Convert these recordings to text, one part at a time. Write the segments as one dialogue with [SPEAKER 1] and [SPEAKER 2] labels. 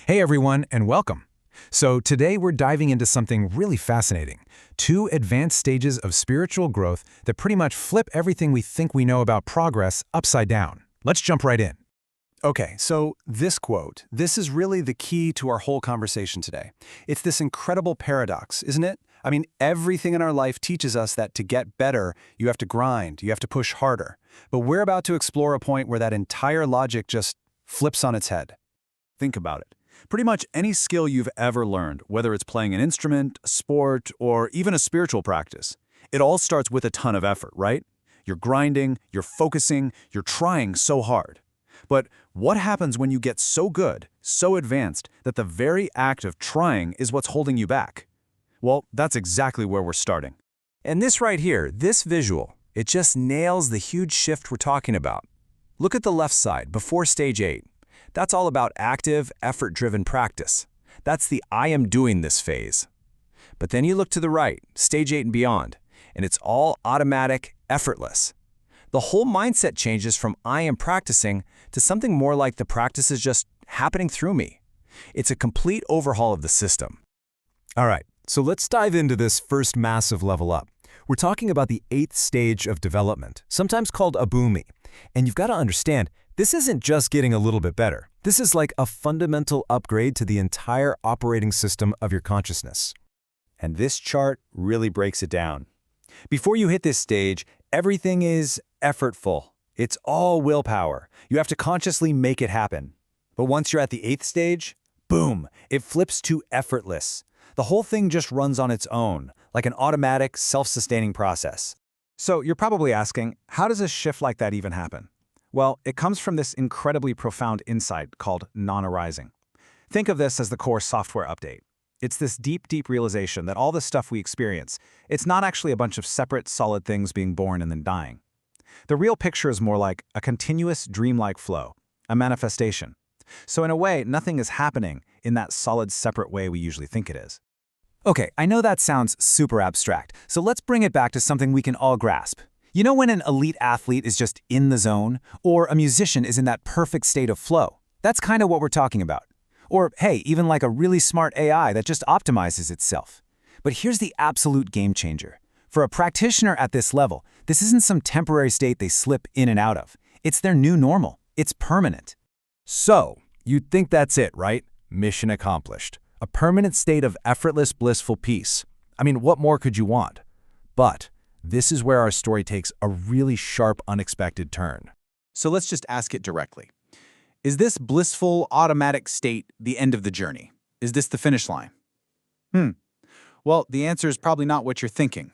[SPEAKER 1] Hey everyone, and welcome. So today we're diving into something really fascinating. Two advanced stages of spiritual growth that pretty much flip everything we think we know about progress upside down. Let's jump right in.
[SPEAKER 2] Okay, so this is really the key to our whole conversation today. It's this incredible paradox, isn't it? I mean, everything in our life teaches us that to get better, you have to grind, you have to push harder. But we're about to explore a point where that entire logic just flips on its head. Think about it. Pretty much any skill you've ever learned, whether it's playing an instrument, a sport, or even a spiritual practice, it all starts with a ton of effort, right? You're grinding, you're focusing, you're trying so hard. But what happens when you get so good, so advanced, that the very act of trying is what's holding you back? Well, that's exactly where we're starting.
[SPEAKER 3] And this right here, this visual, it just nails the huge shift we're talking about. Look at the left side, before stage 8. That's all about active, effort-driven practice. That's the I am doing this phase. But then you look to the right, stage 8 and beyond, and it's all automatic, effortless. The whole mindset changes from I am practicing to something more like the practice is just happening through me. It's a complete overhaul of the system.
[SPEAKER 1] All right, so let's dive into this first massive level up. We're talking about the 8th stage of development, sometimes called abumi. And you've got to understand, this isn't just getting a little bit better. This is like a fundamental upgrade to the entire operating system of your consciousness.
[SPEAKER 2] And this chart really breaks it down. Before you hit this stage, everything is effortful. It's all willpower. You have to consciously make it happen. But once you're at the 8th stage, boom, it flips to effortless. The whole thing just runs on its own, like an automatic, self-sustaining process. So you're probably asking, how does a shift like that even happen? Well, it comes from this incredibly profound insight called non-arising. Think of this as the core software update. It's this deep, deep realization that all the stuff we experience, it's not actually a bunch of separate, solid things being born and then dying. The real picture is more like a continuous, dreamlike flow, a manifestation. So in a way, nothing is happening in that solid, separate way we usually think it is. Okay, I know that sounds super abstract, so let's bring it back to something we can all grasp. You know when an elite athlete is just in the zone, or a musician is in that perfect state of flow? That's kind of what we're talking about. Or, hey, even like a really smart AI that just optimizes itself. But here's the absolute game changer. For a practitioner at this level, this isn't some temporary state they slip in and out of. It's their new normal. It's permanent.
[SPEAKER 1] So, you'd think that's it, right? Mission accomplished. A permanent state of effortless, blissful peace. I mean, what more could you want? But this is where our story takes a really sharp, unexpected turn.
[SPEAKER 2] So let's just ask it directly. Is this blissful, automatic state the end of the journey? Is this the finish line? Well, the answer is probably not what you're thinking.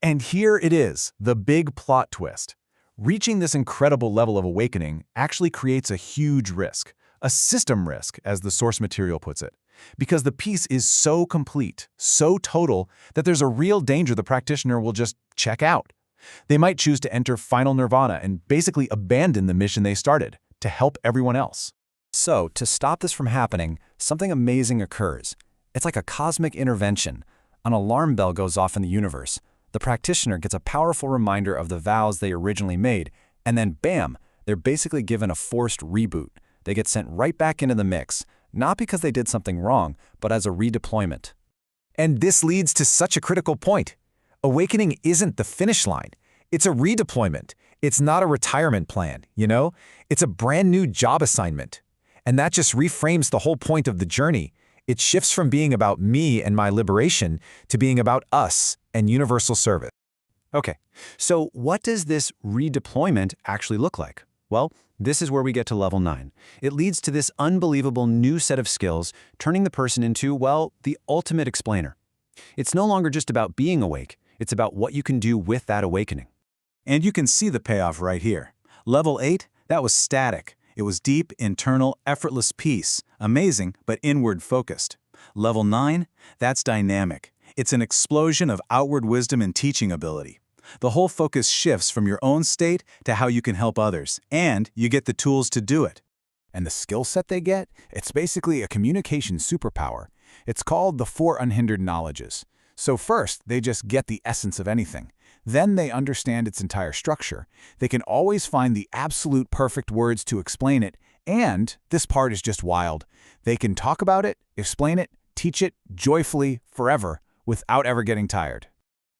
[SPEAKER 1] And here it is, the big plot twist. Reaching this incredible level of awakening actually creates a huge risk, a system risk, as the source material puts it, because the peace is so complete, so total, that there's a real danger the practitioner will just check out. They might choose to enter final nirvana and basically abandon the mission they started, to help everyone else.
[SPEAKER 3] So, to stop this from happening, something amazing occurs. It's like a cosmic intervention. An alarm bell goes off in the universe. The practitioner gets a powerful reminder of the vows they originally made, and then bam, they're basically given a forced reboot. They get sent right back into the mix, not because they did something wrong, but as a redeployment.
[SPEAKER 1] And this leads to such a critical point. Awakening isn't the finish line. It's a redeployment. It's not a retirement plan, you know? It's a brand new job assignment. And that just reframes the whole point of the journey. It shifts from being about me and my liberation to being about us and universal service.
[SPEAKER 2] Okay, so what does this redeployment actually look like? Well, this is where we get to level 9. It leads to this unbelievable new set of skills, turning the person into, well, the ultimate explainer. It's no longer just about being awake. It's about what you can do with that awakening. And you can see the payoff right here. Level 8, that was static. It was deep, internal, effortless peace. Amazing, but inward focused. Level 9, that's dynamic. It's an explosion of outward wisdom and teaching ability. The whole focus shifts from your own state to how you can help others, and you get the tools to do it.
[SPEAKER 1] And the skill set they get? It's basically a communication superpower. It's called the 4 unhindered knowledges. So first, they just get the essence of anything. Then they understand its entire structure. They can always find the absolute perfect words to explain it, And this part is just wild. They can talk about it, explain it, teach it joyfully forever without ever getting tired.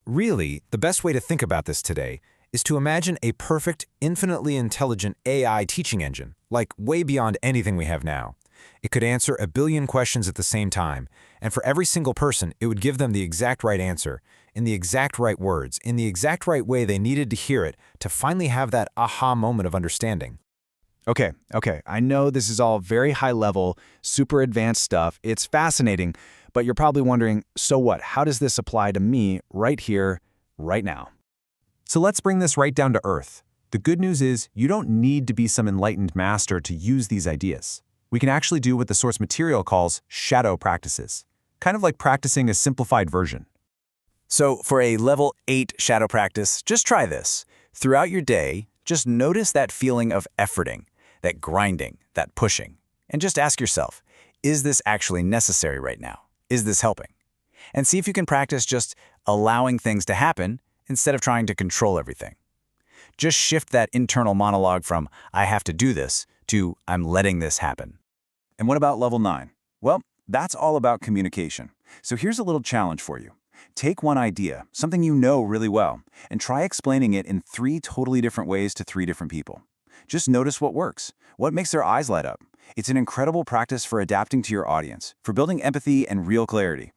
[SPEAKER 2] Really, the best way to think about this today is to imagine a perfect, infinitely intelligent AI teaching engine, like way beyond anything we have now. It could answer a billion questions at the same time, and for every single person, it would give them the exact right answer, in the exact right words, in the exact right way they needed to hear it to finally have that aha moment of understanding.
[SPEAKER 1] Okay, I know this is all very high level, super advanced stuff. It's fascinating, but you're probably wondering, so what? How does this apply to me right here, right now? So let's bring this right down to earth. The good news is you don't need to be some enlightened master to use these ideas. We can actually do what the source material calls shadow practices, kind of like practicing a simplified version.
[SPEAKER 3] So for a level 8 shadow practice, just try this. Throughout your day, just notice that feeling of efforting, that grinding, that pushing, and just ask yourself, is this actually necessary right now? Is this helping? And see if you can practice just allowing things to happen instead of trying to control everything. Just shift that internal monologue from, I have to do this, to I'm letting this happen.
[SPEAKER 1] And what about level 9? Well, that's all about communication. So here's a little challenge for you. Take one idea, something you know really well, and try explaining it in 3 totally different ways to 3 different people. Just notice what works, what makes their eyes light up. It's an incredible practice for adapting to your audience, for building empathy and real clarity.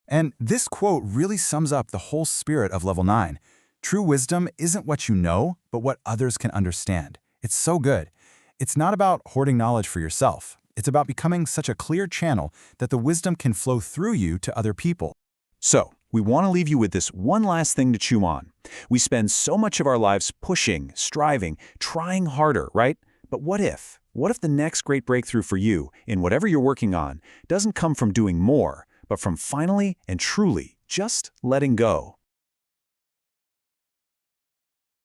[SPEAKER 1] And this quote really sums up the whole spirit of level 9. True wisdom isn't what you know, but what others can understand. It's so good. It's not about hoarding knowledge for yourself. It's about becoming such a clear channel that the wisdom can flow through you to other people. So, we want to leave you with this one last thing to chew on. We spend so much of our lives pushing, striving, trying harder, right? But what if? What if the next great breakthrough for you, in whatever you're working on, doesn't come from doing more, but from finally and truly just letting go?